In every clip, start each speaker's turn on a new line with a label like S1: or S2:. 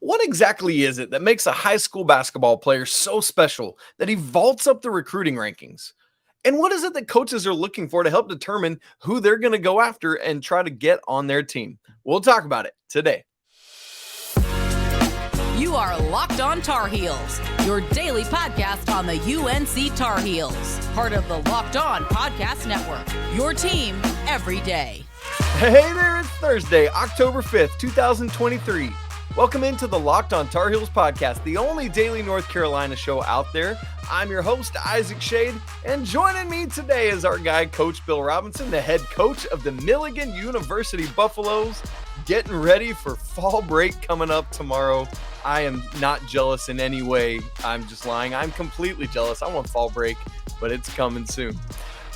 S1: What exactly is it that makes a high school basketball player so special that he vaults up the recruiting rankings? And what is it that coaches are looking for to help determine who they're going to go after and try to get on their team? We'll talk about it today.
S2: You are Locked On Tar Heels, your daily podcast on the UNC Tar Heels, part of the Locked On Podcast Network, your team every day.
S1: Hey there, it's Thursday, October 5th, 2023. Welcome into the Locked On Tar Heels podcast, the only daily North Carolina show out there. I'm your host, Isaac Shade, and joining me today is our guy, Coach Bill Robinson, the head coach of the Milligan University Buffaloes, getting ready for fall break coming up tomorrow. I am not jealous in any way. I'm just lying. I'm completely jealous. I want fall break, but it's coming soon.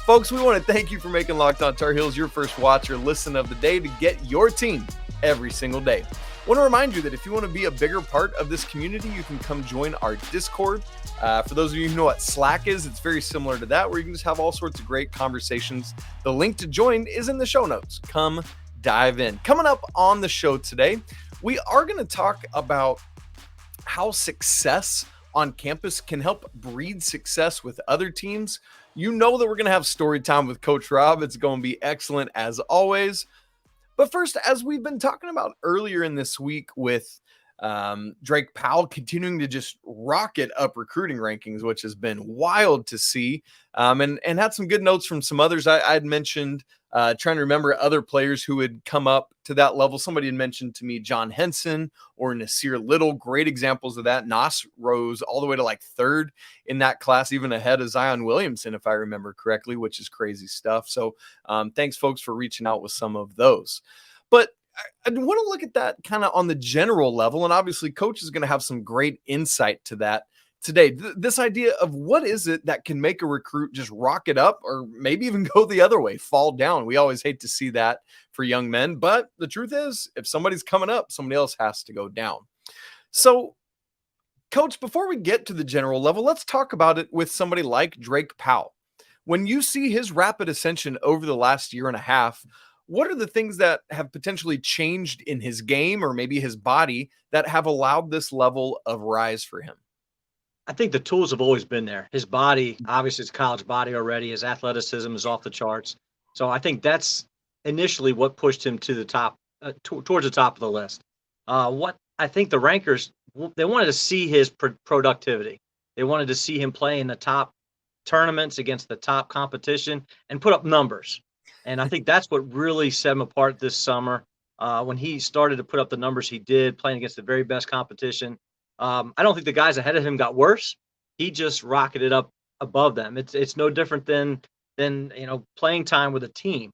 S1: Folks, we want to thank you for making Locked On Tar Heels your first watch or listen of the day to get your team every single day. I want to remind you that if you want to be a bigger part of this community, you can come join our Discord. For those of you who know what Slack is, it's very similar to that, where you can just have all sorts of great conversations. The link to join is in the show notes. Come dive in. Coming up on the show today, we are going to talk about how success on campus can help breed success with other teams. You know that we're going to have story time with Coach Rob. It's going to be excellent as always. But first, as we've been talking about earlier in this week with Drake Powell continuing to just rocket up recruiting rankings, which has been wild to see, and had some good notes from some others. I'd mentioned trying to remember other players who had come up to that level. Somebody had mentioned to me John Henson or Nasir Little, great examples of that. Nas rose all the way to like third in that class, even ahead of Zion Williamson, if I remember correctly, which is crazy stuff. So thanks, folks, for reaching out with some of those. But I want to look at that kind of on the general level, and obviously Coach is going to have some great insight to that today. This idea of what is it that can make a recruit just rocket up or maybe even go the other way, fall down. We always hate to see that for young men, but the truth is if somebody's coming up, somebody else has to go down. So, Coach, before we get to the general level, let's talk about it with somebody like Drake Powell. When you see his rapid ascension over the last year and a half, what are the things that have potentially changed in his game or maybe his body that have allowed this level of rise for him?
S3: I think the tools have always been there. His body, obviously, his college body already. His athleticism is off the charts. So I think that's initially what pushed him to the top, towards the top of the list. What I think the rankers, they wanted to see his productivity. They wanted to see him play in the top tournaments against the top competition and put up numbers. And I think that's what really set him apart this summer when he started to put up the numbers he did, playing against the very best competition. I don't think the guys ahead of him got worse. He just rocketed up above them. It's no different than playing time with a team.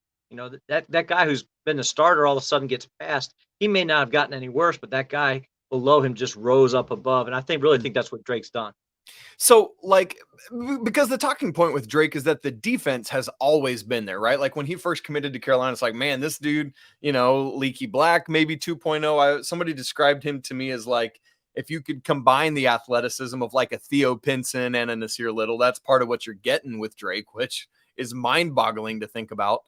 S3: That guy who's been a starter all of a sudden gets passed. He may not have gotten any worse, but that guy below him just rose up above. And I really think that's what Drake's done.
S1: So, because the talking point with Drake is that the defense has always been there, right? Like when he first committed to Carolina, it's like, man, this dude, Leaky Black, maybe 2.0. Somebody described him to me as like, if you could combine the athleticism of like a Theo Pinson and a Nasir Little, that's part of what you're getting with Drake, which is mind-boggling to think about.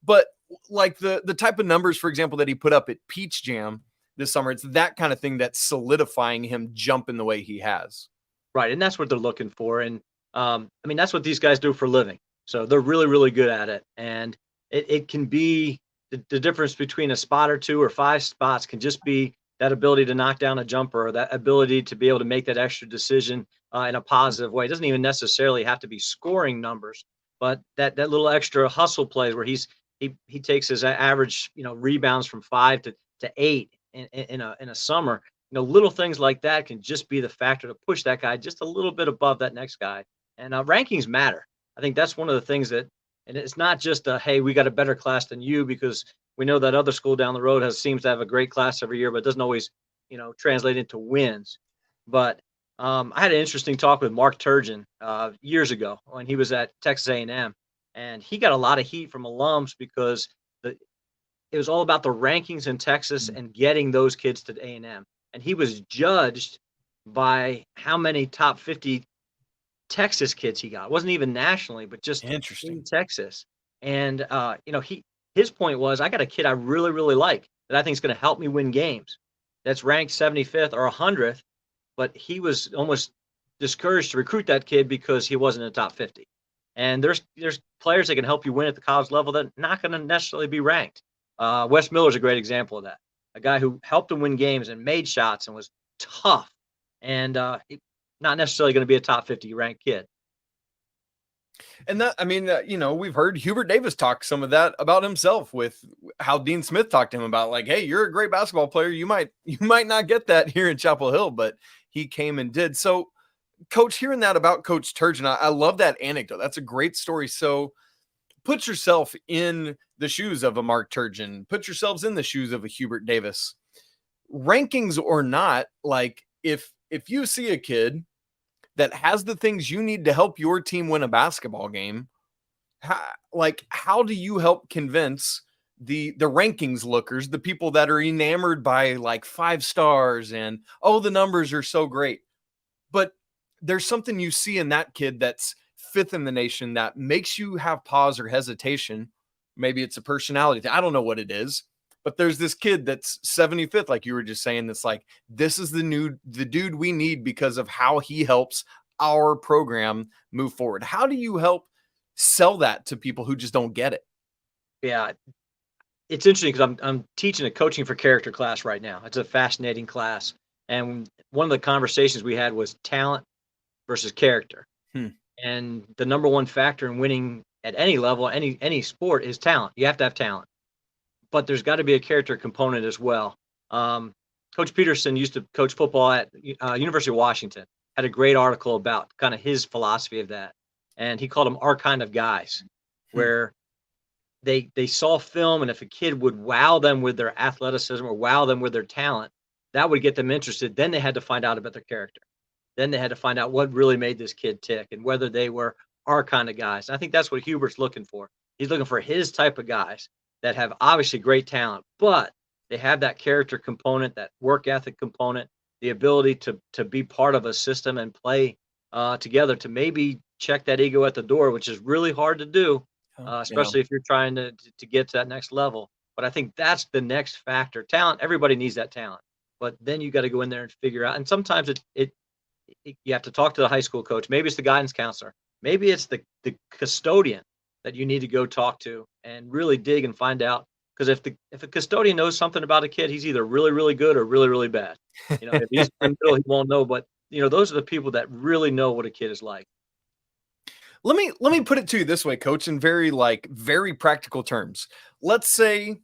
S1: But like the type of numbers, for example, that he put up at Peach Jam this summer, it's that kind of thing that's solidifying him jumping the way he has.
S3: Right, and that's what they're looking for. And, that's what these guys do for a living. So they're really, really good at it. And it can be the difference between a spot or two or five spots can just be that ability to knock down a jumper or that ability to be able to make that extra decision in a positive way. It doesn't even necessarily have to be scoring numbers, but that little extra hustle plays where he takes his average, rebounds from 5 to 8 in a summer. Little things like that can just be the factor to push that guy just a little bit above that next guy. And rankings matter. I think that's one of the things and it's not just hey, we got a better class than you because we know that other school down the road seems to have a great class every year, but doesn't always, translate into wins. But I had an interesting talk with Mark Turgeon years ago when he was at Texas A&M, and he got a lot of heat from alums because it was all about the rankings in Texas and getting those kids to A&M. And he was judged by how many top 50 Texas kids he got. It wasn't even nationally, but just in Texas. And, his point was, I got a kid I really, really like that I think is going to help me win games. that's ranked 75th or 100th, but he was almost discouraged to recruit that kid because he wasn't in the top 50. And there's players that can help you win at the college level that are not going to necessarily be ranked. Wes Miller's a great example of that. A guy who helped him win games and made shots and was tough, and not necessarily going to be a top 50 ranked kid.
S1: And that, I mean, we've heard Hubert Davis talk some of that about himself with how Dean Smith talked to him about, like, hey, you're a great basketball player. You might not get that here in Chapel Hill, but he came and did. So, Coach, hearing that about Coach Turgeon, I love that anecdote. That's a great story. So put yourself in the shoes of a Mark Turgeon. Put yourselves in the shoes of a Hubert Davis. Rankings or not, like, if you see a kid that has the things you need to help your team win a basketball game, how do you help convince the rankings lookers, the people that are enamored by like 5 stars and, oh, the numbers are so great, but there's something you see in that kid that's 5th in the nation that makes you have pause or hesitation. Maybe it's a personality thing. I don't know what it is, but there's this kid that's 75th, like you were just saying, that's like, this is the dude we need because of how he helps our program move forward. How do you help sell that to people who just don't get it?
S3: Yeah, it's interesting because I'm teaching a coaching for character class right now. It's a fascinating class. And one of the conversations we had was talent versus character. And the number one factor in winning at any level, any sport, is talent. You have to have talent, but there's got to be a character component as well. Coach Peterson used to coach football at University of Washington, had a great article about kind of his philosophy of that. And he called them our kind of guys, where they saw film, and if a kid would wow them with their athleticism or wow them with their talent, that would get them interested. Then they had to find out about their character. Then they had to find out what really made this kid tick and whether they were our kind of guys. And I think that's what Hubert's looking for. He's looking for his type of guys that have obviously great talent, but they have that character component, that work ethic component, the ability to be part of a system and play together to maybe check that ego at the door, which is really hard to do, especially if you're trying to get to that next level. But I think that's the next factor. Talent, everybody needs that talent. But then you got to go in there and figure out. And sometimes you have to talk to the high school coach. Maybe it's the guidance counselor. Maybe it's the custodian that you need to go talk to and really dig and find out. Because if a custodian knows something about a kid, he's either really, really good or really, really bad. If he's in the middle, he won't know. But those are the people that really know what a kid is like.
S1: Let me put it to you this way, Coach, in very practical terms. Let's say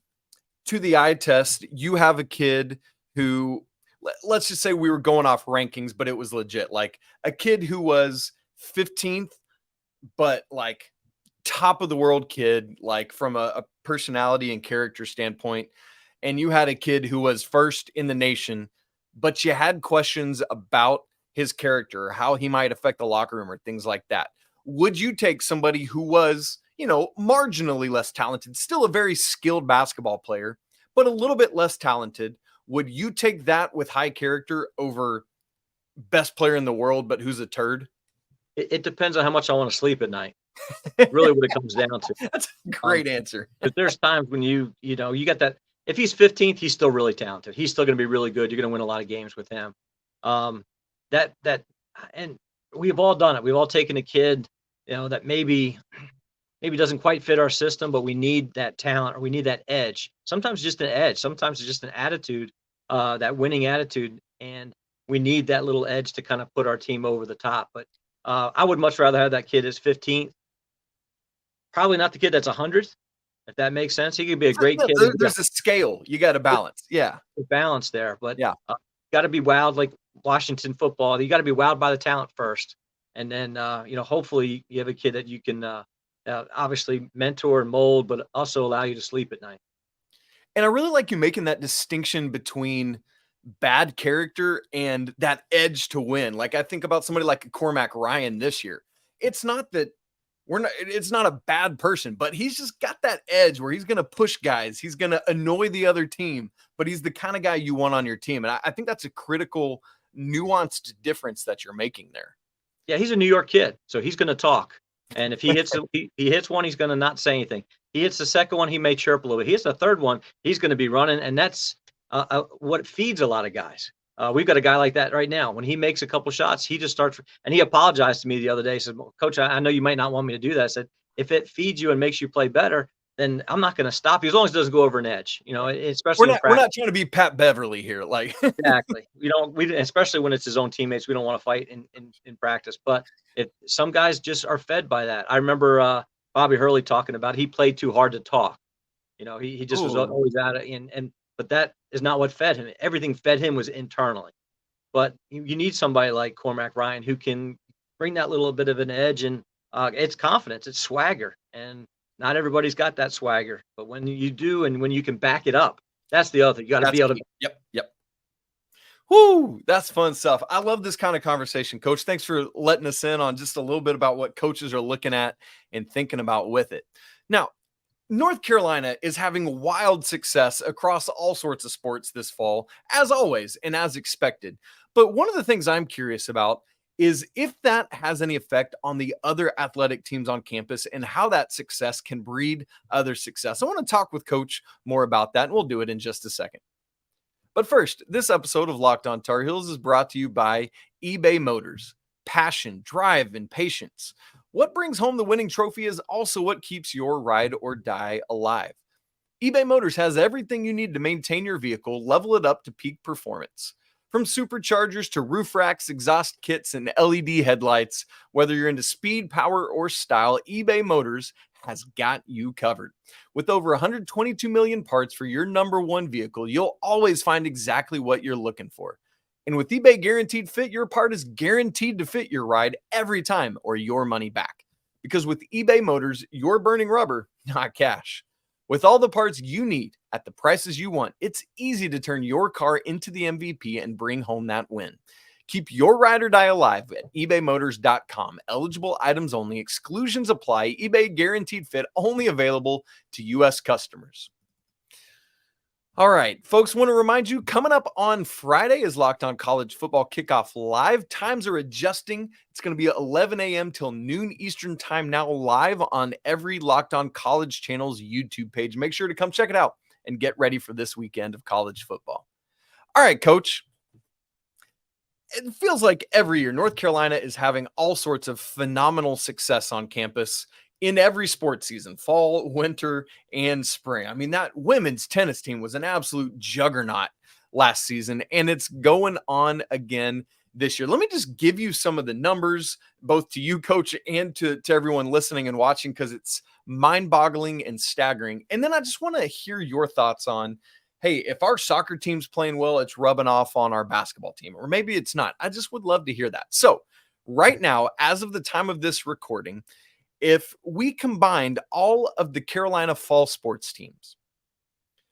S1: to the eye test, you have a kid who, let's just say we were going off rankings, but it was legit. Like a kid who was 15th, but like top of the world kid, like from a personality and character standpoint. And you had a kid who was 1st in the nation, but you had questions about his character, how he might affect the locker room or things like that. Would you take somebody who was, marginally less talented, still a very skilled basketball player, but a little bit less talented? Would you take that with high character over best player in the world, but who's a turd?
S3: It depends on how much I want to sleep at night. Really what it comes down to.
S1: That's a great answer.
S3: But there's times when you got that. If he's 15th, he's still really talented. He's still going to be really good. You're going to win a lot of games with him. And we've all done it. We've all taken a kid, that maybe doesn't quite fit our system, but we need that talent or we need that edge. Sometimes just an edge. Sometimes it's just an attitude, that winning attitude. And we need that little edge to kind of put our team over the top. But I would much rather have that kid as 15th. Probably not the kid that's 100th, if that makes sense. He could be a great kid.
S1: There's a scale. You got to balance. Yeah.
S3: Balance there. But
S1: yeah,
S3: got to be wowed like Washington football. You got to be wowed by the talent first. And then, hopefully you have a kid that you can obviously mentor and mold, but also allow you to sleep at night.
S1: And I really like you making that distinction between bad character and that edge to win. Like I think about somebody like Cormac Ryan this year. It's not that it's not a bad person, but he's just got that edge where he's going to push guys. He's going to annoy the other team, but he's the kind of guy you want on your team. And I think that's a critical, nuanced difference that you're making there.
S3: Yeah, he's a New York kid, so he's going to talk. And if he hits he hits one, he's going to not say anything. He hits the second one, he may chirp a little bit. He hits the third one, he's going to be running. And that's what feeds a lot of guys. We've got a guy like that right now. When he makes a couple shots, he just starts, and he apologized to me the other day. He said, well, Coach, I know you might not want me to do that. I said, if it feeds you and makes you play better, then I'm not going to stop you as long as it doesn't go over an edge, especially
S1: we're not trying to be Pat Beverly here. Like
S3: exactly. Especially when it's his own teammates, we don't want to fight in practice, but if some guys just are fed by that. I remember Bobby Hurley talking about, he played too hard to talk. He just was always at it. But that is not what fed him. Everything fed him was internally. But you need somebody like Cormac Ryan who can bring that little bit of an edge, and it's confidence, it's swagger. And not everybody's got that swagger, but when you do, and when you can back it up, that's the other thing. You got to be able to.
S1: Yep. Whoo, that's fun stuff. I love this kind of conversation, Coach. Thanks for letting us in on just a little bit about what coaches are looking at and thinking about with it. Now, North Carolina is having wild success across all sorts of sports this fall, as always, and as expected. But one of the things I'm curious about is if that has any effect on the other athletic teams on campus and how that success can breed other success. I want to talk with Coach more about that, and we'll do it in just a second. But first, this episode of Locked On Tar Heels is brought to you by eBay Motors. Passion, drive, and patience. What brings home the winning trophy is also what keeps your ride or die alive. eBay Motors has everything you need to maintain your vehicle, level it up to peak performance. From superchargers to roof racks, exhaust kits, and LED headlights, whether you're into speed, power, or style, eBay Motors has got you covered. With over 122 million parts for your number one vehicle, you'll always find exactly what you're looking for. And with eBay Guaranteed Fit, your part is guaranteed to fit your ride every time or your money back. Because with eBay Motors, you're burning rubber, not cash. With all the parts you need at the prices you want, it's easy to turn your car into the MVP and bring home that win. Keep your ride or die alive at ebaymotors.com. Eligible items only. Exclusions apply. eBay Guaranteed Fit only available to U.S. customers. All right, folks, want to remind you, coming up on Friday is Locked On College Football Kickoff Live. Times are adjusting. It's going to be 11 a.m. till noon Eastern time now, live on every Locked On College channel's YouTube page. Make sure to come check it out and get ready for this weekend of college football. All right, Coach. It feels like every year North Carolina is having all sorts of phenomenal success on campus in every sports season, fall, winter, and spring. I mean, that women's tennis team was an absolute juggernaut last season, and it's going on again this year. Let me just give you some of the numbers, both to you, Coach, and to everyone listening and watching, because it's mind-boggling and staggering. And then I just want to hear your thoughts on, hey, if our soccer team's playing well, it's rubbing off on our basketball team, or maybe it's not. I just would love to hear that. So right now, as of the time of this recording, if we combined all of the Carolina fall sports teams,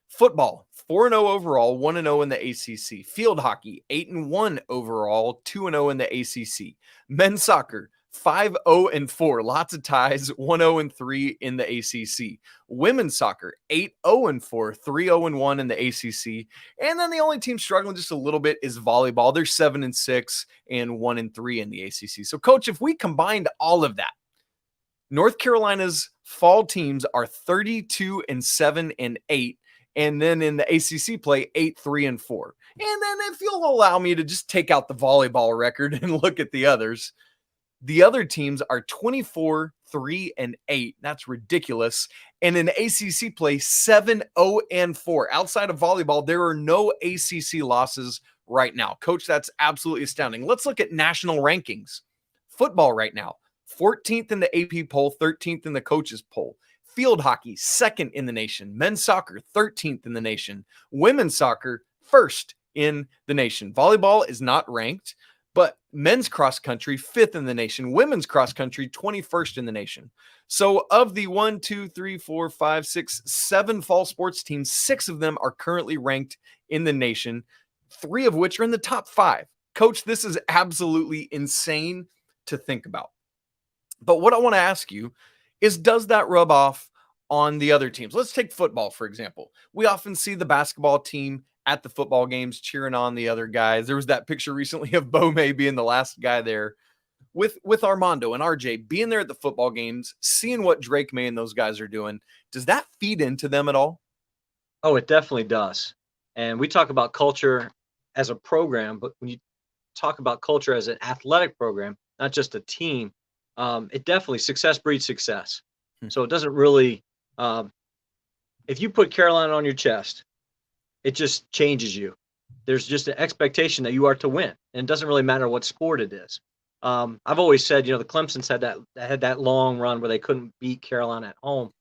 S1: football, 4-0 overall, 1-0 in the ACC. Field hockey, 8-1 overall, 2-0 in the ACC. Men's soccer, 5-0-4, lots of ties, 1-0-3 in the ACC. Women's soccer, 8-0-4, 3-0-1 in the ACC. And then the only team struggling just a little bit is volleyball. They're 7-6 and 1-3 in the ACC. So, Coach, if we combined all of that, North Carolina's fall teams are 32-7-8, and then in the ACC play 8-3-4. And then if you'll allow me to just take out the volleyball record and look at the others, the other teams are 24-3-8. That's ridiculous. And in ACC play 7-0-4. Outside of volleyball, there are no ACC losses right now. Coach, that's absolutely astounding. Let's look at national rankings. Football right now, 14th in the AP poll, 13th in the coaches poll. Field hockey, 2nd in the nation. Men's soccer, 13th in the nation. Women's soccer, 1st in the nation. Volleyball is not ranked, but men's cross country, 5th in the nation. Women's cross country, 21st in the nation. So of the 1, 2, 3, 4, 5, 6, 7 fall sports teams, 6 of them are currently ranked in the nation, 3 of which are in the top 5. Coach, this is absolutely insane to think about. But what I want to ask you is, does that rub off on the other teams? Let's take football, for example. We often see the basketball team at the football games cheering on the other guys. There was that picture recently of Bo May being the last guy there with Armando and RJ being there at the football games, seeing what Drake May and those guys are doing. Does that feed into them at all?
S3: Oh, it definitely does. And we talk about culture as a program, but when you talk about culture as an athletic program, not just a team, it definitely success breeds success. So it doesn't really, if you put Carolina on your chest, it just changes you. There's just an expectation that you are to win, and it doesn't really matter what sport it is. I've always said, the Clemsons had that long run where they couldn't beat Carolina at home.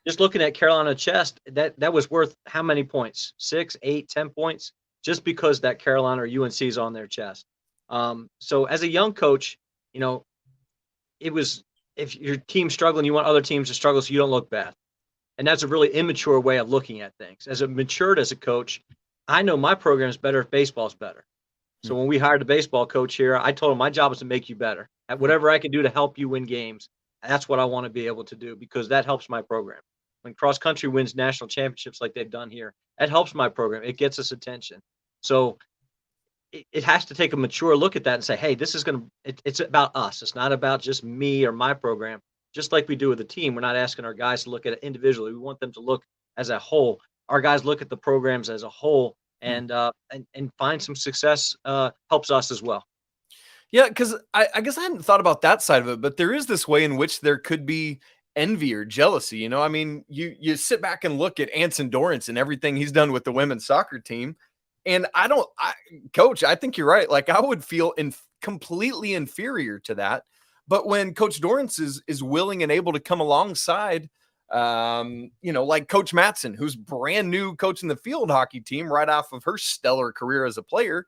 S3: Just looking at Carolina chest, that was worth how many points? 6, 8, 10 points, just because that Carolina or UNC is on their chest. So as a young coach, it was, if your team's struggling, you want other teams to struggle so you don't look bad. And that's a really immature way of looking at things. As I matured as a coach, I know my program is better if baseball's better. So when we hired a baseball coach here, I told him my job is to make you better at whatever I can do to help you win games. That's what I want to be able to do, because that helps my program. When cross country wins national championships like they've done here, that helps my program. It gets us attention. So it has to take a mature look at that and say, hey, this is it's about us. It's not about just me or my program. Just like we do with the team, we're not asking our guys to look at it individually. We want them to look as a whole. Our guys look at the programs as a whole, and find some success helps us as well.
S1: Yeah, because I guess I hadn't thought about that side of it, but there is this way in which there could be envy or jealousy. I mean, you sit back and look at Anson Dorrance and everything he's done with the women's soccer team, and Coach, I think you're right. Like, I would feel completely inferior to that. But when Coach Dorrance is willing and able to come alongside, like Coach Matson, who's brand new coaching the field hockey team right off of her stellar career as a player,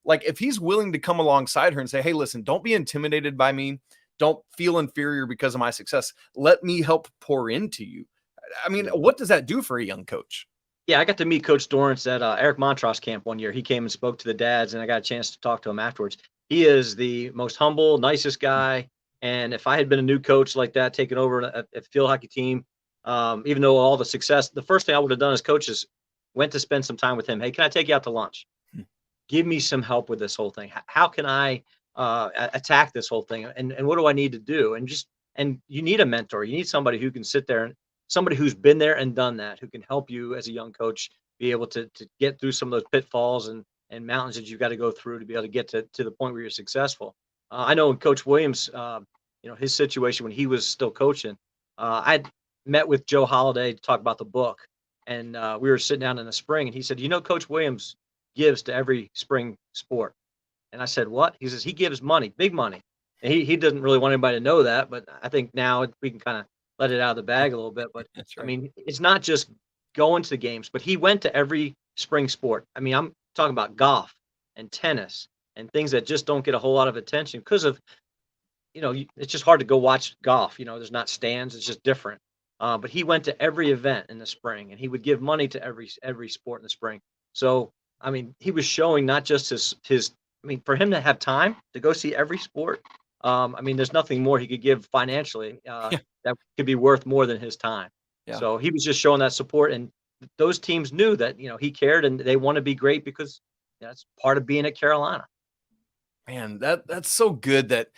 S1: like, if he's willing to come alongside her and say, hey, listen, don't be intimidated by me. Don't feel inferior because of my success. Let me help pour into you. I mean, what does that do for a young coach?
S3: Yeah, I got to meet Coach Dorrance at Eric Montross camp one year. He came and spoke to the dads, and I got a chance to talk to him afterwards. He is the most humble, nicest guy. And if I had been a new coach like that, taking over a field hockey team, even though all the success, the first thing I would have done as coaches went to spend some time with him. Hey, can I take you out to lunch? Give me some help with this whole thing. How can I attack this whole thing? And what do I need to do? And you need a mentor. You need somebody who can sit there, and somebody who's been there and done that, who can help you as a young coach be able to get through some of those pitfalls and mountains that you've got to go through to be able to get to the point where you're successful. I know in Coach Williams, his situation when he was still coaching, I'd met with Joe Holliday to talk about the book, and we were sitting down in the spring, and he said, Coach Williams gives to every spring sport. And I said, what? He says, he gives money, big money. And he doesn't really want anybody to know that, but I think now we can kind of let it out of the bag a little bit. But right. I mean, it's not just going to the games, but he went to every spring sport. I mean, I'm talking about golf and tennis and things that just don't get a whole lot of attention because of, it's just hard to go watch golf. There's not stands. It's just different. But he went to every event in the spring, and he would give money to every sport in the spring. So, I mean, he was showing not just his for him to have time to go see every sport. There's nothing more he could give financially that could be worth more than his time. Yeah. So he was just showing that support, and those teams knew that, he cared, and they want to be great because that's part of being at Carolina.
S1: Man, that's so good that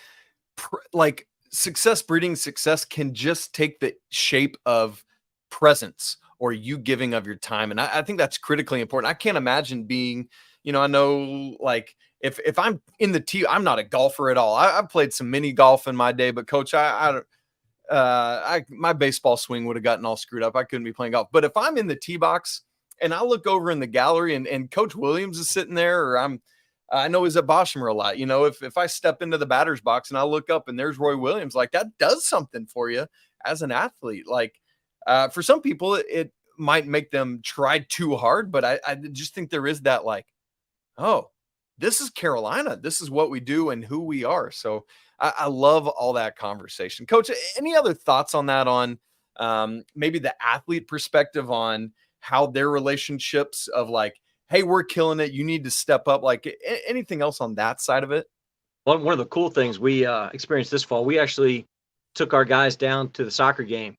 S1: success breeding success can just take the shape of presence or you giving of your time. And I think that's critically important. I can't imagine being, I know, like, if I'm in the tee, I'm not a golfer at all. I've played some mini golf in my day, but Coach, my baseball swing would have gotten all screwed up. I couldn't be playing golf. But if I'm in the tee box and I look over in the gallery and Coach Williams is sitting there, or I know he's at Boshemer a lot. If I step into the batter's box and I look up and there's Roy Williams, like, that does something for you as an athlete. Like, for some people, it might make them try too hard, but I just think there is that, like, oh, this is Carolina. This is what we do and who we are. So I love all that conversation. Coach, any other thoughts on that, on maybe the athlete perspective on how their relationships of, like, hey, we're killing it, you need to step up, like, anything else on that side of it?
S3: One of the cool things we experienced this fall, we actually took our guys down to the soccer game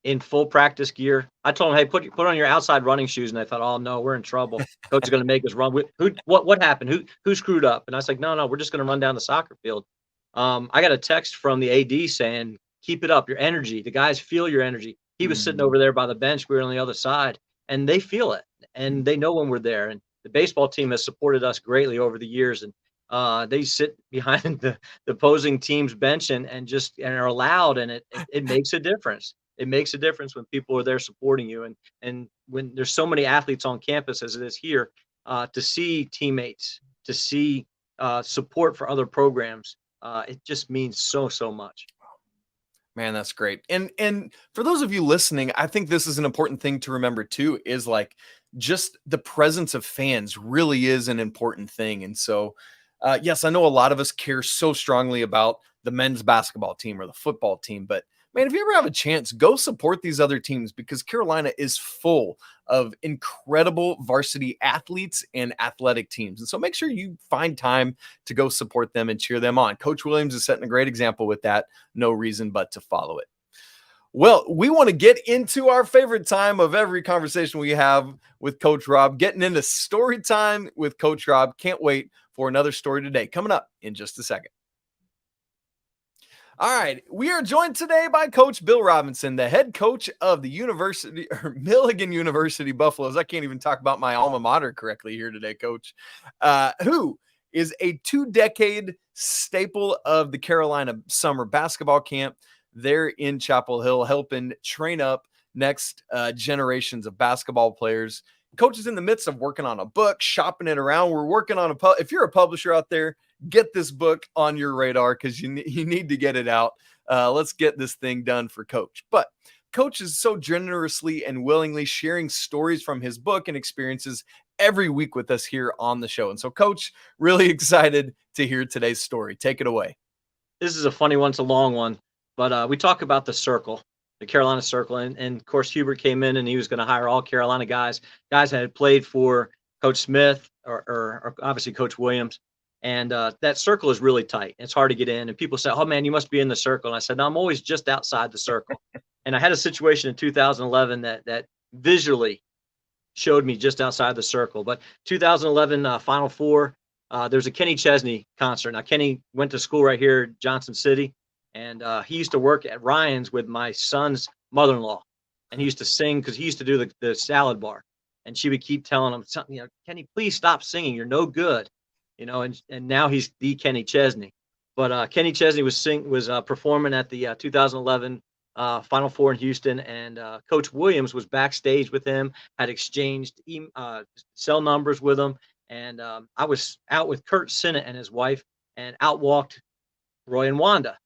S3: in full practice gear. I told them, hey, put on your outside running shoes. And they thought, oh no, we're in trouble. Coach is going to make us run. What happened? Who screwed up? And I was like, no, we're just going to run down the soccer field. I got a text from the AD saying, keep it up, your energy. The guys feel your energy. He was sitting over there by the bench. We were on the other side. and they feel it, and they know when we're there. And the baseball team has supported us greatly over the years, and they sit behind the opposing team's bench and are allowed, and it makes a difference. It makes a difference when people are there supporting you, and when there's so many athletes on campus as it is here, to see teammates, to see support for other programs, it just means so much.
S1: Man, that's great. And for those of you listening, I think this is an important thing to remember too, is like just the presence of fans really is an important thing. And so, yes, I know a lot of us care so strongly about the men's basketball team or the football team, but man, if you ever have a chance, go support these other teams, because Carolina is full of incredible varsity athletes and athletic teams. And so make sure you find time to go support them and cheer them on. Coach Williams is setting a great example with that. No reason but to follow it. Well, we want to get into our favorite time of every conversation we have with Coach Rob, getting into story time with Coach Rob. Can't wait for another story today, coming up in just a second. All right, we are joined today by Coach Bill Robinson, the head coach of the Milligan University Buffaloes. I can't even talk about my alma mater correctly here today, Coach, who is a 2-decade staple of the Carolina summer basketball camp there in Chapel Hill, helping train up next generations of basketball players. Coach is in the midst of working on a book, shopping it around. We're working on if you're a publisher out there, get this book on your radar, because you need to get it out. Let's get this thing done for Coach. But Coach is so generously and willingly sharing stories from his book and experiences every week with us here on the show. And so, Coach, really excited to hear today's story. Take it away.
S3: This is a funny one. It's a long one, but we talk about the circle, the Carolina circle. And of course, Hubert came in and he was going to hire all Carolina guys that had played for Coach Smith or obviously Coach Williams. And that circle is really tight. It's hard to get in. And people say, oh, man, you must be in the circle. And I said, no, I'm always just outside the circle. And I had a situation in 2011 that visually showed me just outside the circle. But 2011 Final Four, there's a Kenny Chesney concert. Now, Kenny went to school right here, Johnson City. And he used to work at Ryan's with my son's mother-in-law. And he used to sing because he used to do the salad bar. And she would keep telling him, Kenny, please stop singing. You're no good. And now he's the Kenny Chesney. But Kenny Chesney was performing at the 2011 Final Four in Houston, and Coach Williams was backstage with him, had exchanged cell numbers with him, and I was out with Kurt Sinnott and his wife, and out walked Roy and Wanda,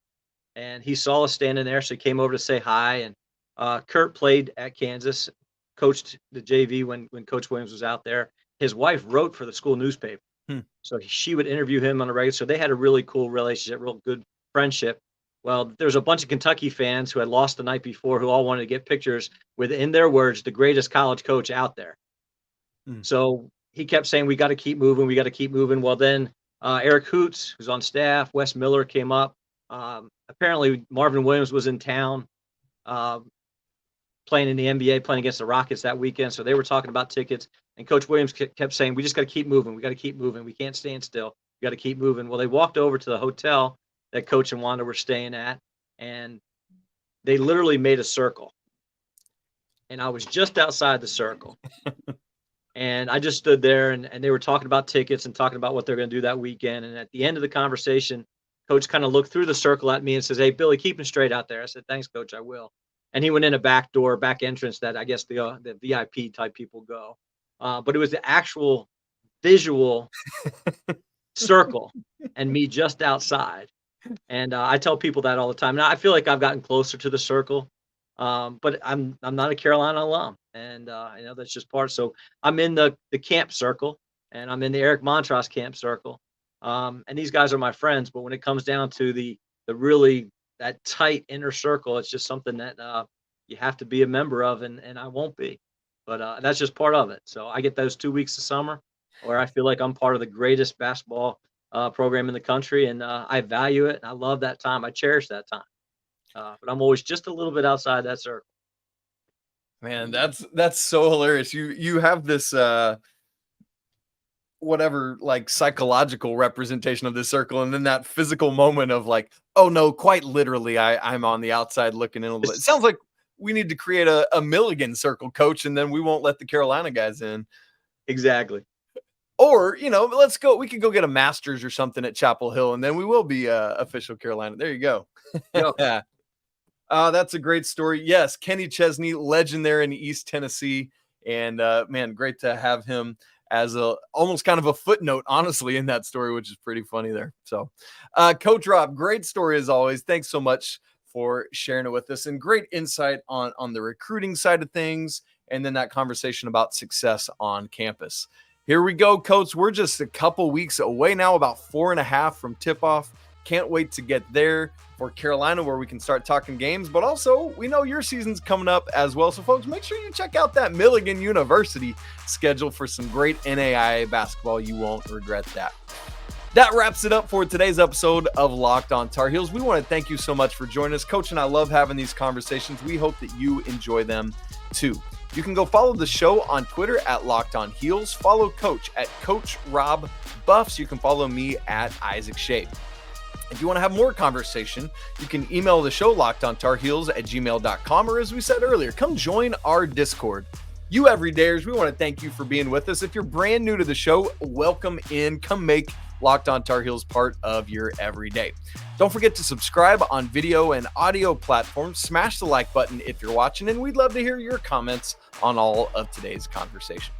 S3: and he saw us standing there, so he came over to say hi. And Kurt played at Kansas, coached the JV when Coach Williams was out there. His wife wrote for the school newspaper. So she would interview him on a regular. So they had a really cool relationship, real good friendship. Well, there's a bunch of Kentucky fans who had lost the night before who all wanted to get pictures with, in their words, the greatest college coach out there. So he kept saying, we got to keep moving. We got to keep moving. Well, then Eric Hoots, who's on staff, Wes Miller came up. Apparently Marvin Williams was in town playing in the NBA, playing against the Rockets that weekend. So they were talking about tickets. And Coach Williams kept saying, we just got to keep moving. We got to keep moving. We can't stand still. We got to keep moving. Well, they walked over to the hotel that Coach and Wanda were staying at, and they literally made a circle. And I was just outside the circle. And I just stood there, and they were talking about tickets and talking about what they're going to do that weekend. And at the end of the conversation, Coach kind of looked through the circle at me and says, hey, Billy, keep him straight out there. I said, thanks, Coach, I will. And he went in a back entrance that I guess the VIP type people go. But it was the actual visual circle and me just outside. And I tell people that all the time. Now I feel like I've gotten closer to the circle, but I'm not a Carolina alum, and that's just part. So I'm in the camp circle, and I'm in the Eric Montross camp circle, and these guys are my friends. But when it comes down to the really that tight inner circle, it's just something that you have to be a member of, and I won't be. But that's just part of it. So I get those 2 weeks of summer where I feel like I'm part of the greatest basketball program in the country, and I value it, and I love that time. I cherish that time. But I'm always just a little bit outside that circle.
S1: Man, that's so hilarious. You have this whatever, like, psychological representation of this circle, and then that physical moment of like, oh no, quite literally, I'm on the outside looking in a little bit. It sounds like we need to create a Milligan circle, coach, and then we won't let the Carolina guys in.
S3: Exactly.
S1: Or, we could go get a master's or something at Chapel Hill, and then we will be official Carolina. There you go.
S3: Yep.
S1: That's a great story. Yes, Kenny Chesney, legend there in East Tennessee. And, man, great to have him as almost kind of a footnote, honestly, in that story, which is pretty funny there. So, Coach Rob, great story as always. Thanks so much for sharing it with us, and great insight on the recruiting side of things, and then that conversation about success on campus. Here we go, Coach. We're just a couple weeks away now, about 4.5 from tip-off. Can't wait to get there for Carolina, where we can start talking games. But also, we know your season's coming up as well. So, folks, make sure you check out that Milligan University schedule for some great NAIA basketball. You won't regret that. That wraps it up for today's episode of Locked On Tar Heels. We want to thank you so much for joining us. Coach and I love having these conversations. We hope that you enjoy them too. You can go follow the show on Twitter at Locked On Heels. Follow Coach at Coach Rob Buffs. You can follow me at Isaac Shade. If you want to have more conversation, you can email the show lockedontarheels@gmail.com, or as we said earlier, come join our Discord. You everydayers, we want to thank you for being with us. If you're brand new to the show, welcome in. Come make Locked On Tar Heels part of your everyday. Don't forget to subscribe on video and audio platforms. Smash the like button if you're watching, and we'd love to hear your comments on all of today's conversation.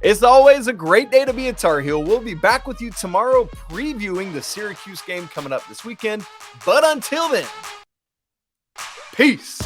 S1: It's always a great day to be a Tar Heel. We'll be back with you tomorrow previewing the Syracuse game coming up this weekend. But until then, peace.